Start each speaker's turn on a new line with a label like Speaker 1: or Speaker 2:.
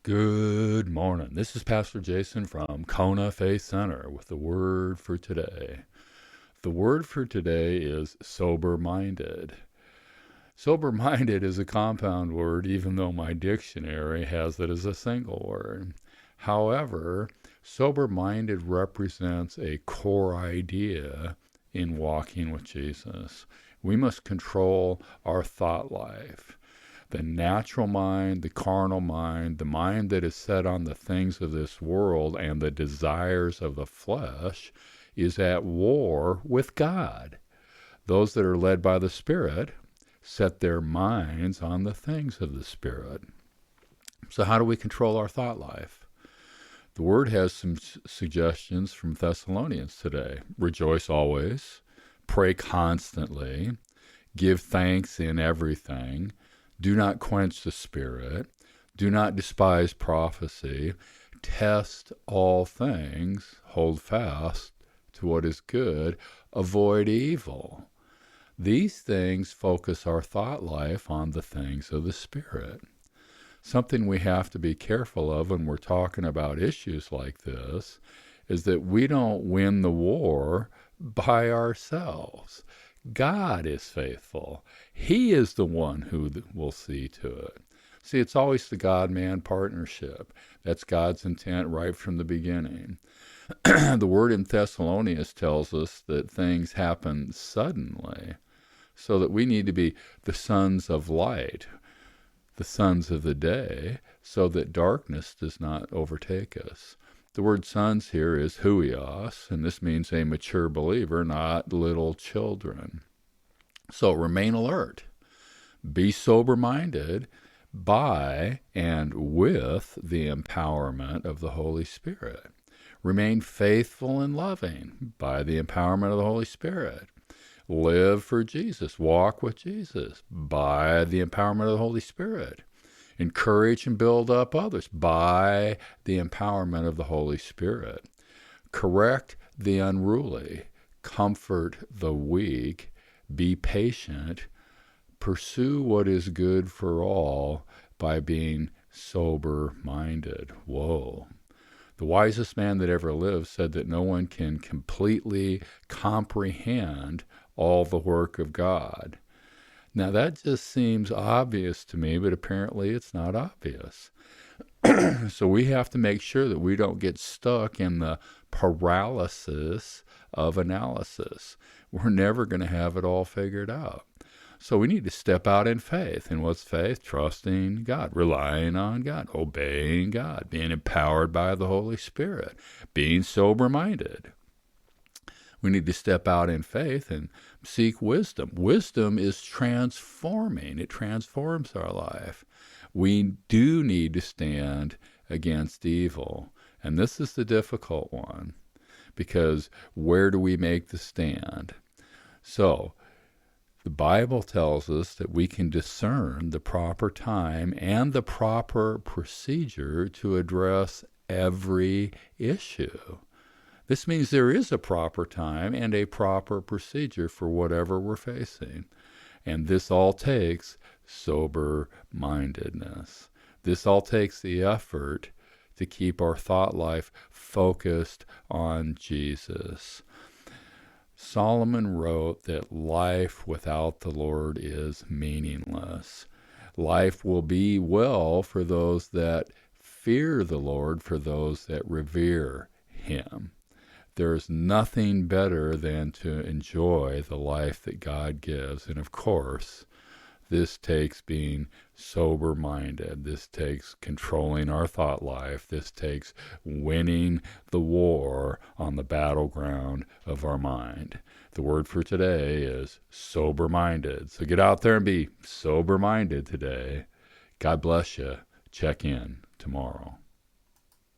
Speaker 1: Good morning. This is Pastor Jason from Kona Faith Center with the word for today. The word for today is sober-minded. Sober-minded is a compound word, even though my dictionary has it as a single word. However, sober-minded represents a core idea in walking with Jesus. We must control our thought life. The natural mind, the carnal mind, the mind that is set on the things of this world and the desires of the flesh is at war with God. Those that are led by the Spirit set their minds on the things of the Spirit. So how do we control our thought life? The Word has some suggestions from Thessalonians today. Rejoice always, pray constantly, give thanks in everything, do not quench the Spirit. Do not despise prophecy. Test all things. Hold fast to what is good. Avoid evil. These things focus our thought life on the things of the Spirit. Something we have to be careful of when we're talking about issues like this is that we don't win the war by ourselves. God is faithful. He is the one who will see to it. See, it's always the God-man partnership. That's God's intent right from the beginning. The word in Thessalonians tells us that things happen suddenly, so that we need to be the sons of light, the sons of the day, so that darkness does not overtake us. The word sons here is huios, and this means a mature believer, not little children. So remain alert. Be sober-minded by and with the empowerment of the Holy Spirit. Remain faithful and loving by the empowerment of the Holy Spirit. Live for Jesus. Walk with Jesus by the empowerment of the Holy Spirit. Encourage and build up others by the empowerment of the Holy Spirit. Correct the unruly. Comfort the weak. Be patient. Pursue what is good for all by being sober-minded. Whoa. The wisest man that ever lived said that no one can completely comprehend all the work of God. Now, that just seems obvious to me, but apparently it's not obvious. So we have to make sure that we don't get stuck in the paralysis of analysis. We're never going to have it all figured out. So we need to step out in faith. And what's faith? Trusting God, relying on God, obeying God, being empowered by the Holy Spirit, being sober-minded. We need to step out in faith and seek wisdom. Wisdom is transforming. It transforms our life. We do need to stand against evil. And this is the difficult one, because where do we make the stand? So the Bible tells us that we can discern the proper time and the proper procedure to address every issue. This means there is a proper time and a proper procedure for whatever we're facing. And this all takes sober-mindedness. This all takes the effort to keep our thought life focused on Jesus. Solomon wrote that life without the Lord is meaningless. Life will be well for those that fear the Lord, for those that revere Him. There's nothing better than to enjoy the life that God gives. And of course, this takes being sober-minded. This takes controlling our thought life. This takes winning the war on the battleground of our mind. The word for today is sober-minded. So get out there and be sober-minded today. God bless you. Check in tomorrow.